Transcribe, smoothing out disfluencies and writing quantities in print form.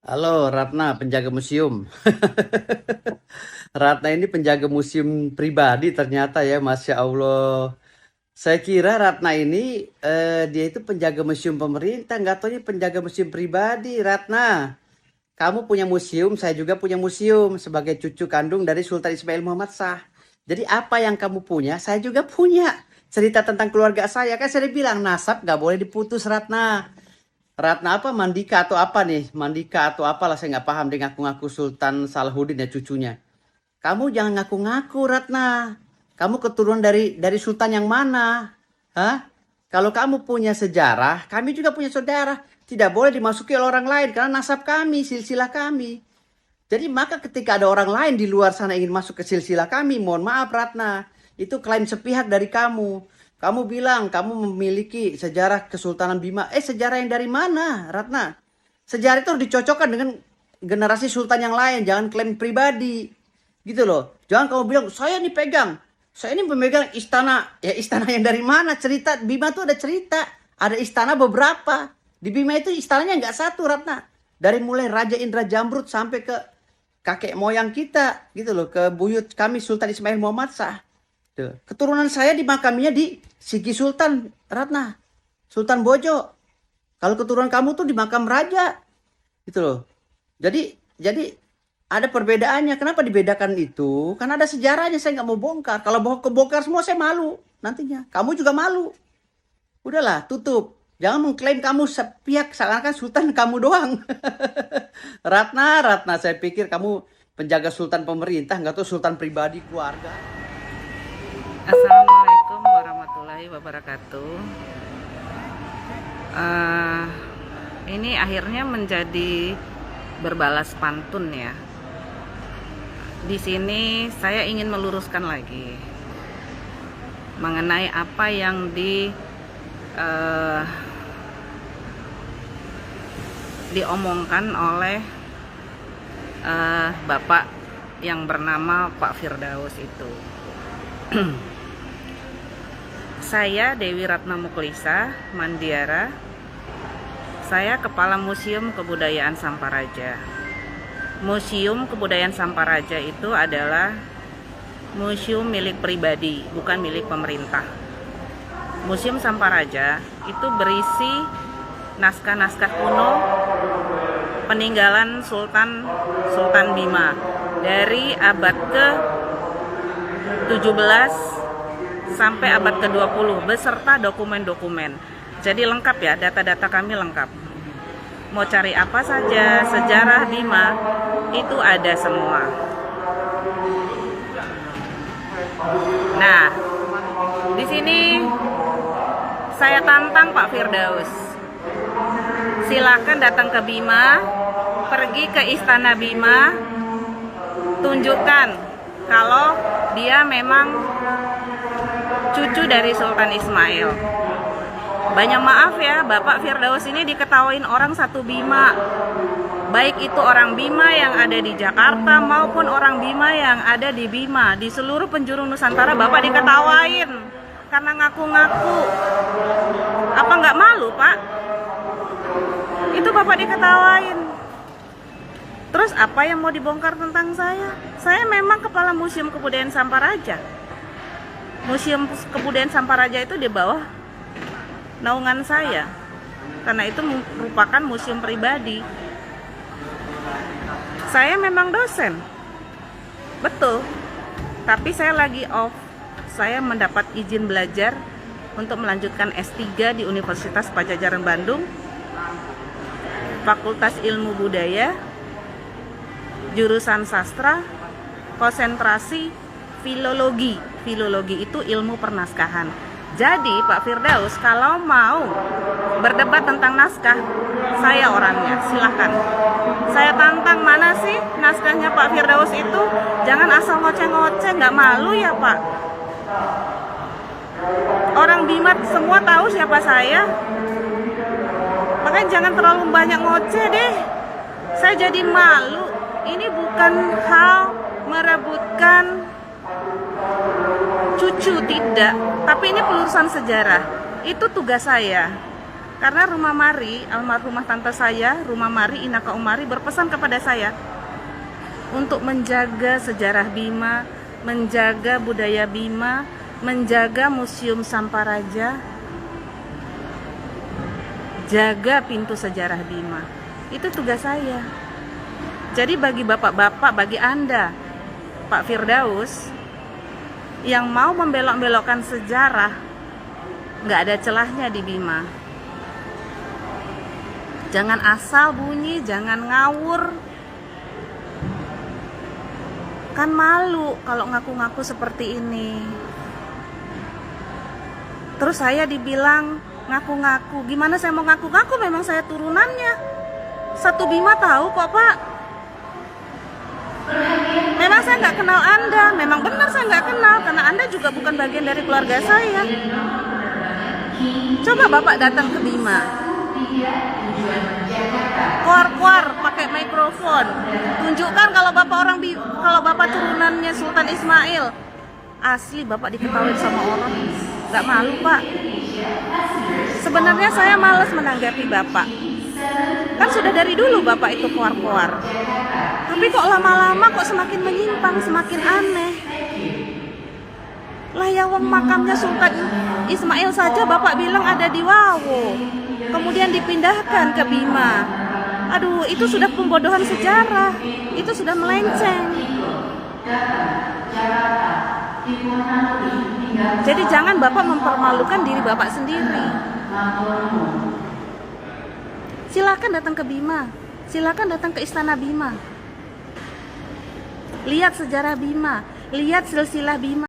Halo, Ratna, penjaga museum. Ratna ini penjaga museum pribadi ternyata ya, Masya Allah. Saya kira Ratna ini dia itu penjaga museum pemerintah, nggak taunya penjaga museum pribadi. Ratna, kamu punya museum, saya juga punya museum sebagai cucu kandung dari Sultan Ismail Muhammad Shah. Jadi apa yang kamu punya, saya juga punya. Cerita tentang keluarga saya, kan saya bilang nasab nggak boleh diputus, Ratna. Ratna apa Mandika atau apa nih? Mandika atau apalah saya nggak paham. Dia ngaku-ngaku Sultan Salahuddin ya cucunya. Kamu jangan ngaku-ngaku Ratna. Kamu keturunan dari Sultan yang mana? Hah? Kalau kamu punya sejarah, kami juga punya saudara. Tidak boleh dimasuki oleh orang lain karena nasab kami, silsilah kami. Jadi maka ketika ada orang lain di luar sana ingin masuk ke silsilah kami, mohon maaf Ratna, itu klaim sepihak dari kamu. Kamu bilang kamu memiliki sejarah Kesultanan Bima. Sejarah yang dari mana, Ratna? Sejarah itu harus dicocokkan dengan generasi sultan yang lain, jangan klaim pribadi. Gitu loh. Jangan kamu bilang, saya nih pegang. Saya ini pemegang istana. Ya istana yang dari mana? Cerita Bima itu ada cerita. Ada istana beberapa. Di Bima itu istananya nggak satu, Ratna. Dari mulai Raja Indra Jamrud sampai ke kakek moyang kita gitu loh, ke buyut kami Sultan Ismail Muhammad Shah. Tuh. Keturunan saya di makamnya di Sigi Sultan Ratna, Sultan Bojo. Kalau keturunan kamu tuh di makam raja gitu loh. Jadi ada perbedaannya. Kenapa dibedakan itu? Karena ada sejarahnya, saya nggak mau bongkar. Kalau mau kebongkar semua saya malu nantinya. Kamu juga malu. Udahlah, tutup. Jangan mengklaim kamu sepihak seakan-akan sultan kamu doang. Ratna, saya pikir kamu penjaga sultan pemerintah, nggak tahu sultan pribadi keluarga. Assalamualaikum warahmatullahi wabarakatuh. Ini akhirnya menjadi berbalas pantun ya. Di sini saya ingin meluruskan lagi mengenai apa yang diomongkan oleh Bapak yang bernama Pak Firdaus itu. Saya Dewi Ratna Muklisa Mandiara. Saya Kepala Museum Kebudayaan Samparaja. Museum Kebudayaan Samparaja itu adalah museum milik pribadi, bukan milik pemerintah. Museum Samparaja itu berisi naskah-naskah kuno peninggalan Sultan Bima dari abad ke-17 sampai abad ke-20 beserta dokumen-dokumen. Jadi lengkap ya, data-data kami lengkap. Mau cari apa saja sejarah Bima itu ada semua. Nah, di sini saya tantang Pak Firdaus. Silakan datang ke Bima, pergi ke Istana Bima, tunjukkan kalau dia memang cucu dari Sultan Ismail. Banyak maaf ya, Bapak Firdaus ini diketawain orang satu Bima. Baik itu orang Bima yang ada di Jakarta maupun orang Bima yang ada di Bima. Di seluruh penjuru Nusantara Bapak diketawain karena ngaku-ngaku. Apa nggak malu, Pak? Itu Bapak diketawain. Terus apa yang mau dibongkar tentang saya? Saya memang Kepala Museum Kebudayaan Samparaja. Museum Kebudayaan Samparaja itu di bawah naungan saya. Karena itu merupakan museum pribadi. Saya memang dosen. Betul. Tapi saya lagi off. Saya mendapat izin belajar untuk melanjutkan S3 di Universitas Padjadjaran Bandung. Fakultas Ilmu Budaya, jurusan sastra, konsentrasi filologi. Filologi itu ilmu pernaskahan. Jadi Pak Firdaus kalau mau berdebat tentang naskah, saya orangnya, silahkan. Saya tantang, mana sih naskahnya Pak Firdaus itu? Jangan asal ngoceh-ngoceh, nggak malu ya Pak? Orang Bima semua tahu siapa saya. Makanya jangan terlalu banyak ngoceh deh. Saya jadi malu. Ini bukan hal merebutkan cucu, tidak. Tapi ini pelurusan sejarah. Itu tugas saya. Karena Rumah Mari, almarhumah tante saya, Rumah Mari Inaka Umari berpesan kepada saya untuk menjaga sejarah Bima, menjaga budaya Bima, menjaga Museum Samparaja, jaga pintu sejarah Bima. Itu tugas saya. Jadi bagi bapak-bapak, bagi Anda, Pak Firdaus, yang mau membelok-belokkan sejarah, nggak ada celahnya di Bima. Jangan asal bunyi, jangan ngawur. Kan malu kalau ngaku-ngaku seperti ini. Terus saya dibilang ngaku-ngaku. Gimana saya mau ngaku-ngaku? Memang saya turunannya. Satu Bima tahu kok, Pak. Memang saya nggak kenal Anda. Memang benar saya nggak kenal. Karena Anda juga bukan bagian dari keluarga saya. Coba Bapak datang ke Bima. Kuar-kuar pakai mikrofon, tunjukkan kalau bapak turunannya Sultan Ismail. Asli bapak diketahui sama orang, nggak malu Pak. Sebenarnya saya malas menanggapi bapak, kan sudah dari dulu bapak itu kuar-kuar. Tapi kok lama-lama kok semakin menyimpang, semakin aneh. Lah ya wong makamnya Sultan Ismail saja bapak bilang ada di Wawo, kemudian dipindahkan ke Bima. Aduh, itu sudah pembodohan sejarah. Itu sudah melenceng. Jadi jangan Bapak mempermalukan diri Bapak sendiri. Silakan datang ke Bima. Silakan datang ke Istana Bima. Lihat sejarah Bima, lihat silsilah Bima.